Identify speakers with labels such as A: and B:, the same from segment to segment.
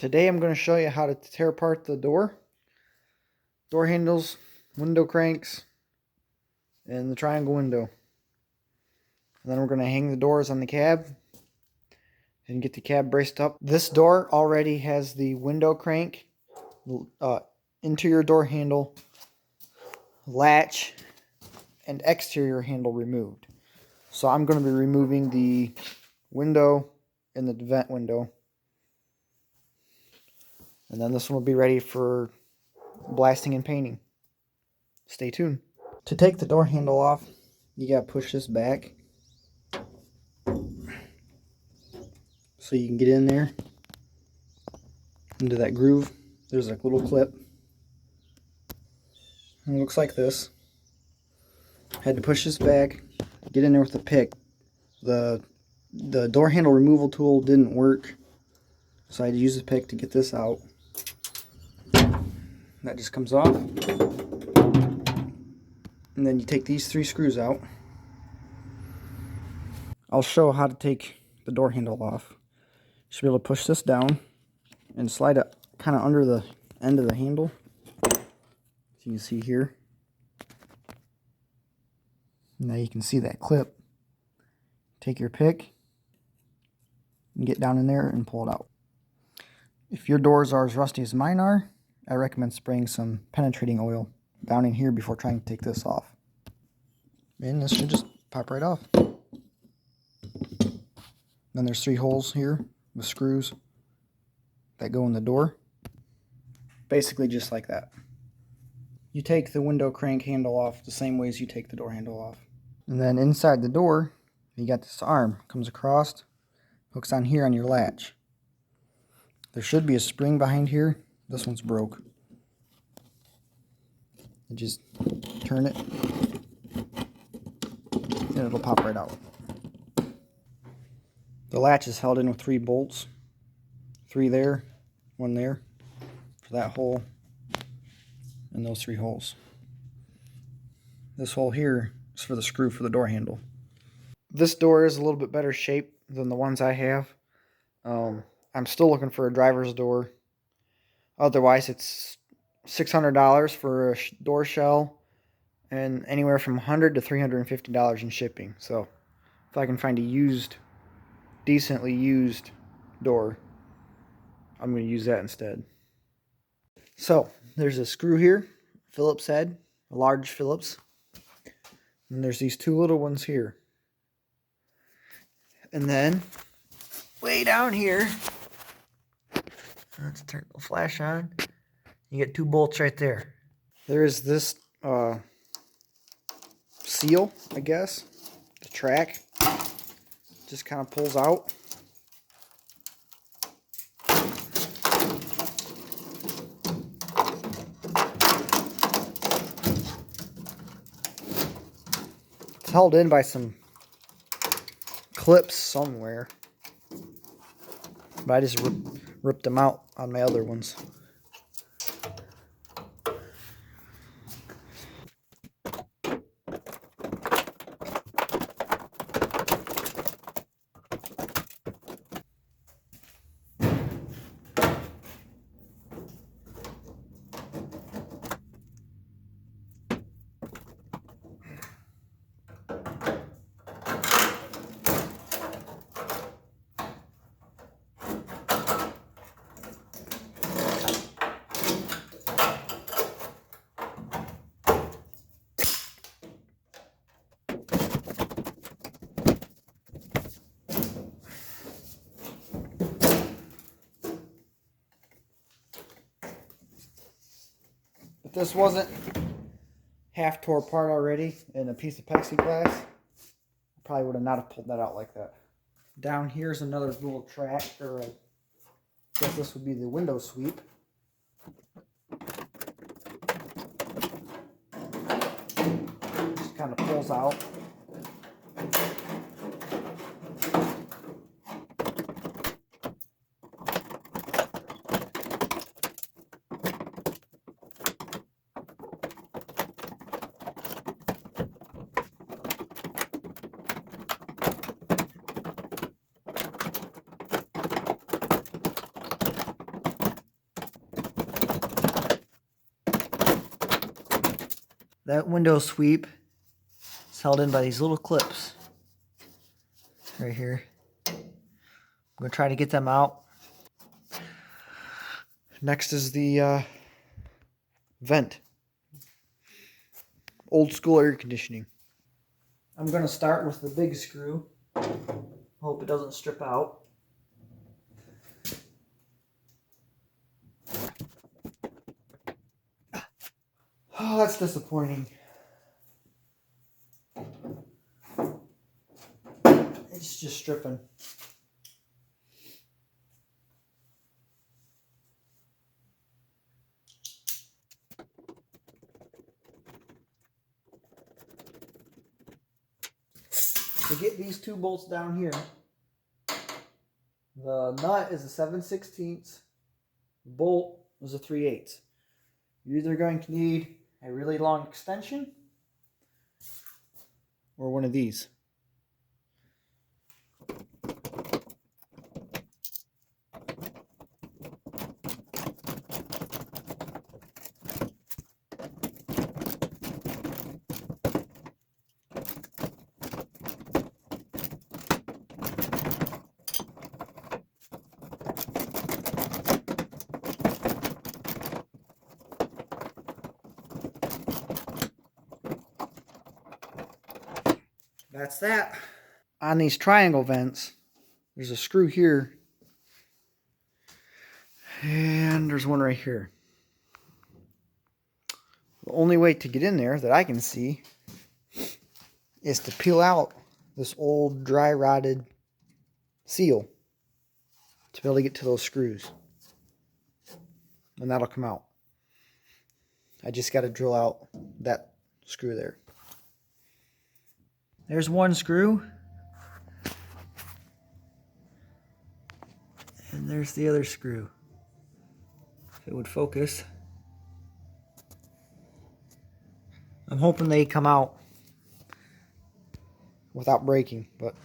A: Today I'm going to show you how to tear apart the door handles, window cranks, and the triangle window. And then we're going to hang the doors on the cab and get the cab braced up. This door already has the window crank, interior door handle, latch, and exterior handle removed. So I'm going to be removing the window and the vent window. And then this one will be ready for blasting and painting. Stay tuned. To take the door handle off, you gotta push this back so you can get in there into that groove. There's a little clip, and it looks like this. Had to push this back, get in there with the pick. The door handle removal tool didn't work, so I had to use the pick to get this out. That just comes off. And then you take these 3 screws out. I'll show how to take the door handle off. You should be able to push this down and slide it kind of under the end of the handle. As you can see here. Now you can see that clip. Take your pick and get down in there and pull it out. If your doors are as rusty as mine are, I recommend spraying some penetrating oil down in here before trying to take this off. And this should just pop right off. Then there's 3 holes here with screws that go in the door. Basically just like that. You take the window crank handle off the same way as you take the door handle off. And then inside the door, you got this arm. Comes across, hooks on here on your latch. There should be a spring behind here. This one's broke. You just turn it, and it'll pop right out. The latch is held in with 3 bolts. 3 there, 1 there, for that hole, and those 3 holes. This hole here is for the screw for the door handle. This door is a little bit better shape than the ones I have. I'm still looking for a driver's door. Otherwise, it's $600 for a door shell and anywhere from $100 to $350 in shipping. So if I can find a decently used door, I'm going to use that instead. So there's a screw here, Phillips head, a large Phillips. And there's these 2 little ones here. And then way down here, let's turn the flash on. You get 2 bolts right there. There is this seal, I guess. The track just kind of pulls out. It's held in by some clips somewhere. But I just ripped them out on my other ones. If this wasn't half tore apart already in a piece of plexiglass, I probably would have not have pulled that out like that. Down here's another little track, or I guess this would be the window sweep. Just kind of pulls out. that window sweep is held in by these little clips right here. I'm going to try to get them out. Next is the vent. Old school air conditioning. I'm going to start with the big screw. Hope it doesn't strip out. Oh, that's disappointing. It's just stripping. To get these two bolts down here, the nut is a 7/16, the bolt is a 3/8. You're either going to need a really long extension or one of these. That's that. On these triangle vents, there's a screw here, and there's one right here. The only way to get in there that I can see is to peel out this old dry rotted seal to be able to get to those screws. And that'll come out. I just got to drill out that screw there. There's one screw. And there's the other screw. If it would focus. I'm hoping they come out without breaking, but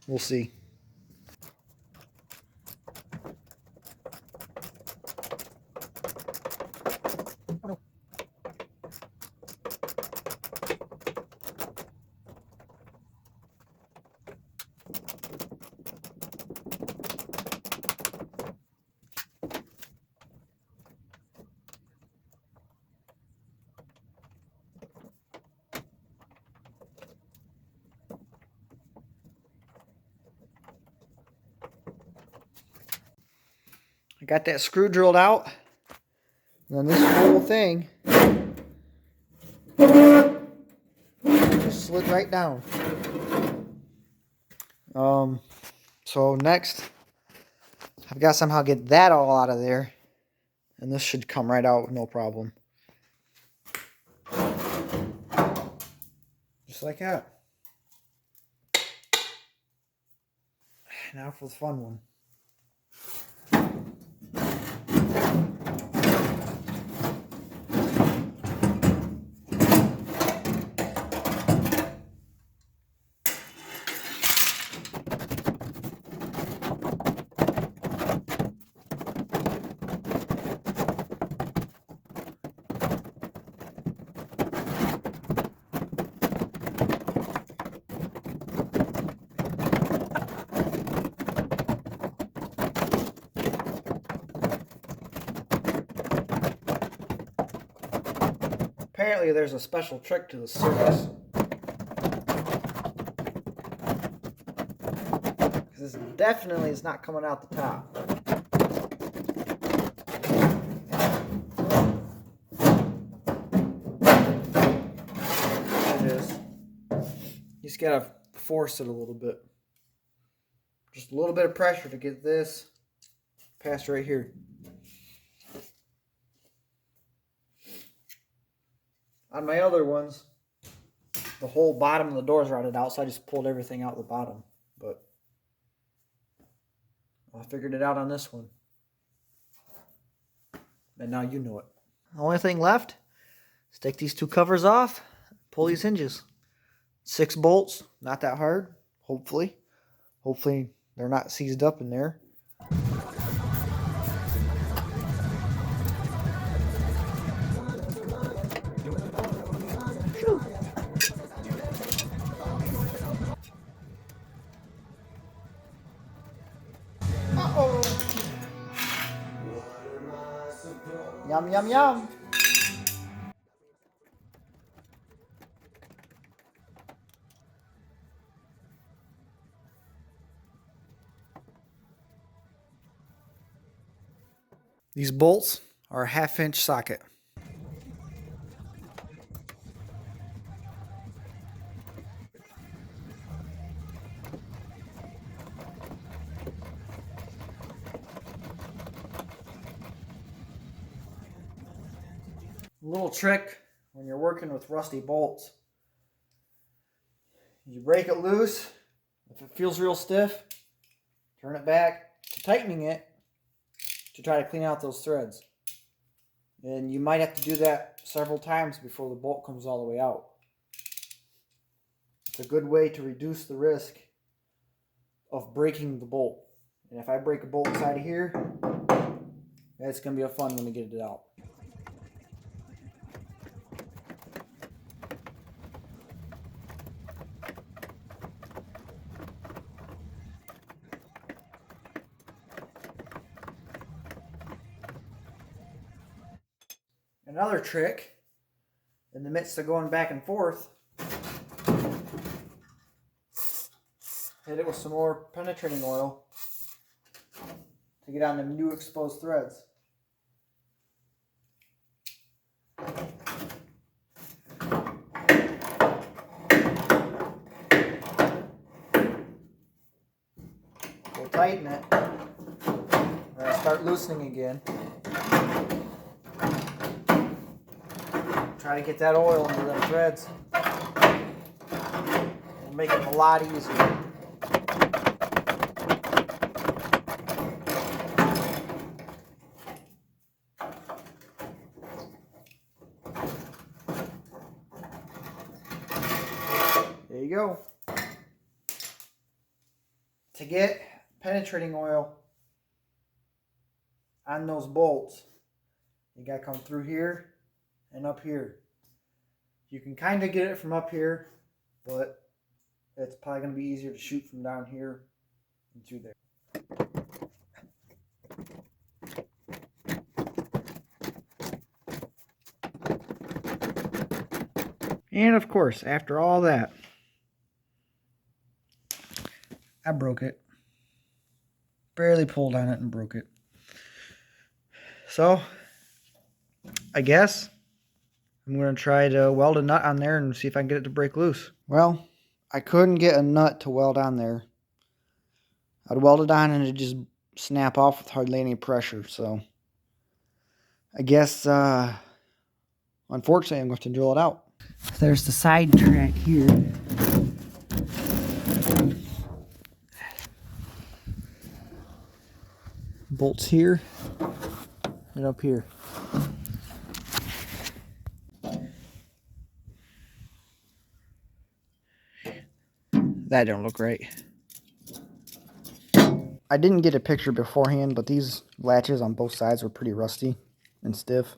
A: we'll see. I got that screw drilled out. And then this whole thing just slid right down. So next, I've got to somehow get that all out of there. And this should come right out with no problem. Just like that. Now for the fun one. Apparently there's a special trick to the surface. This definitely is not coming out the top. It is. You just gotta force it a little bit. Just a little bit of pressure to get this past right here. On my other ones, the whole bottom of the door is rotted out, so I just pulled everything out the bottom. But I figured it out on this one. And now you know it. The only thing left is take these two covers off, pull these hinges. 6 bolts, not that hard, hopefully. Hopefully they're not seized up in there. Oh. Yum, yum, yum. These bolts are a 1/2 inch socket. A little trick when you're working with rusty bolts. You break it loose. If it feels real stiff, turn it back to tightening it to try to clean out those threads. And you might have to do that several times before the bolt comes all the way out. It's a good way to reduce the risk of breaking the bolt. And if I break a bolt inside of here, it's going to be a fun one to get it out. Another trick, in the midst of going back and forth, hit it with some more penetrating oil to get on the new exposed threads. We'll tighten it. We're going to start loosening again. Try to get that oil into them threads. It'll make it a lot easier. There you go. To get penetrating oil on those bolts, you gotta come through here and up here. You can kind of get it from up here, but it's probably going to be easier to shoot from down here and through there. And of course, after all that, I broke it. Barely pulled on it and broke it. So, I guess I'm going to try to weld a nut on there and see if I can get it to break loose. Well, I couldn't get a nut to weld on there. I'd weld it on and it'd just snap off with hardly any pressure. So, I guess, unfortunately, I'm going to drill it out. There's the side track here. Bolts here and up here. That don't look right. I didn't get a picture beforehand, but these latches on both sides were pretty rusty and stiff.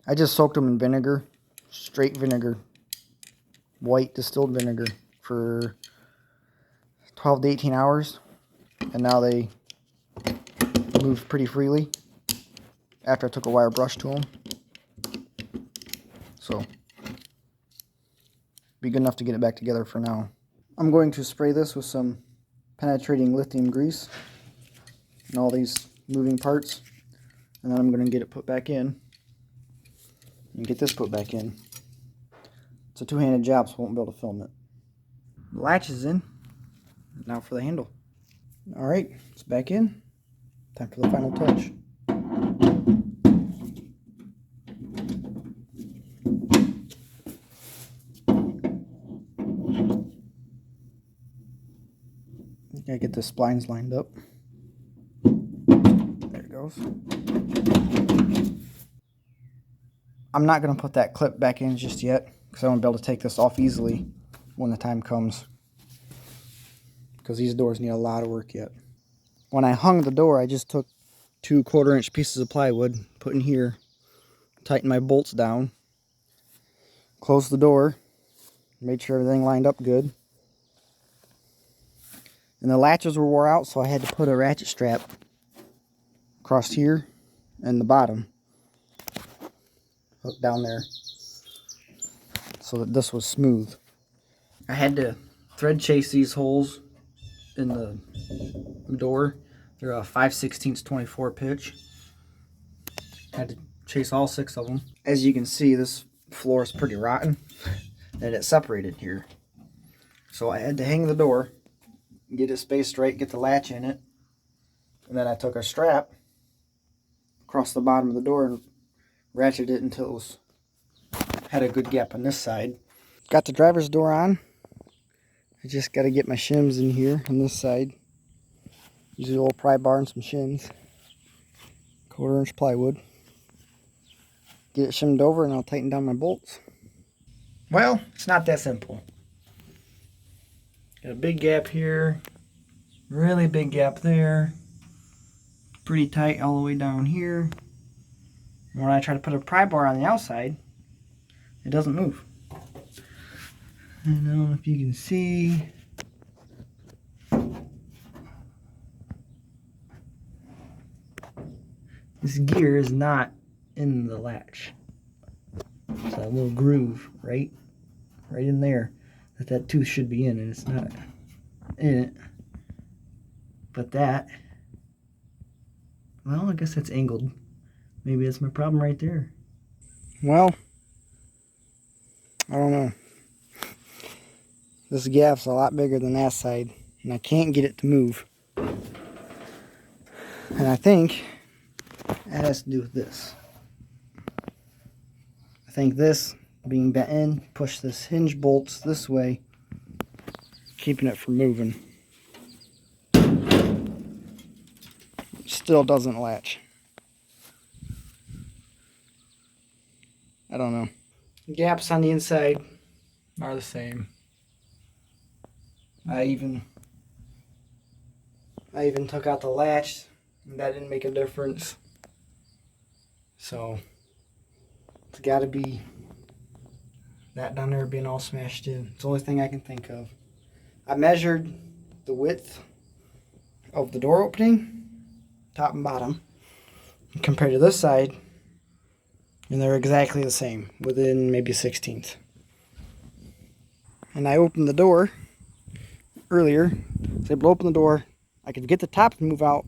A: I just soaked them in vinegar, straight vinegar, white distilled vinegar for 12 to 18 hours. And now they move pretty freely after I took a wire brush to them. So, be good enough to get it back together for now. I'm going to spray this with some penetrating lithium grease and all these moving parts, and then I'm going to get it put back in and get this put back in. It's a two-handed job, so I won't be able to film it. The latch is in. Now for the handle. Alright, it's back in. Time for the final touch. Gotta get the splines lined up. There it goes. I'm not going to put that clip back in just yet because I won't be able to take this off easily when the time comes, because these doors need a lot of work yet. When I hung the door, I just took 2 1/4-inch pieces of plywood, put in here, tightened my bolts down, closed the door, made sure everything lined up good. And the latches were wore out, so I had to put a ratchet strap across here and the bottom hooked down there so that this was smooth. I had to thread chase these holes in the door. They're a 5/16 24 pitch. Had to chase all 6 of them. As you can see, this floor is pretty rotten and it separated here. So I had to hang the door, get it spaced right, get the latch in it, and then I took a strap across the bottom of the door and ratcheted it until it was, had a good gap on this side. Got the driver's door on. I just got to get my shims in here on this side. Use a little pry bar and some shims. 1/4 inch plywood. Get it shimmed over and I'll tighten down my bolts. Well, it's not that simple. Got a big gap here. Really big gap there. Pretty tight all the way down here. And when I try to put a pry bar on the outside, it doesn't move. I don't know if you can see. This gear is not in the latch. It's that little groove right in there that tooth should be in, and it's not in it. But that, well, I guess that's angled. Maybe that's my problem right there. Well, I don't know. This gap's a lot bigger than that side, and I can't get it to move. And I think that has to do with this. I think this being bent in, push this hinge bolts this way, keeping it from moving. Still doesn't latch. I don't know. Gaps on the inside are the same. I even took out the latch, and that didn't make a difference. So it's got to be that down there being all smashed in. It's the only thing I can think of. I measured the width of the door opening, top and bottom, compared to this side, and they're exactly the same, within maybe 1/16. And I opened the door earlier. So I was able to open the door. I could get the top to move out,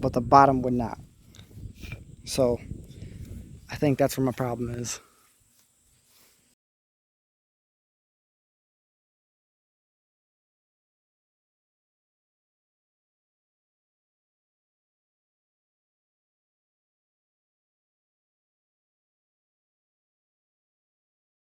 A: but the bottom would not. So I think that's where my problem is.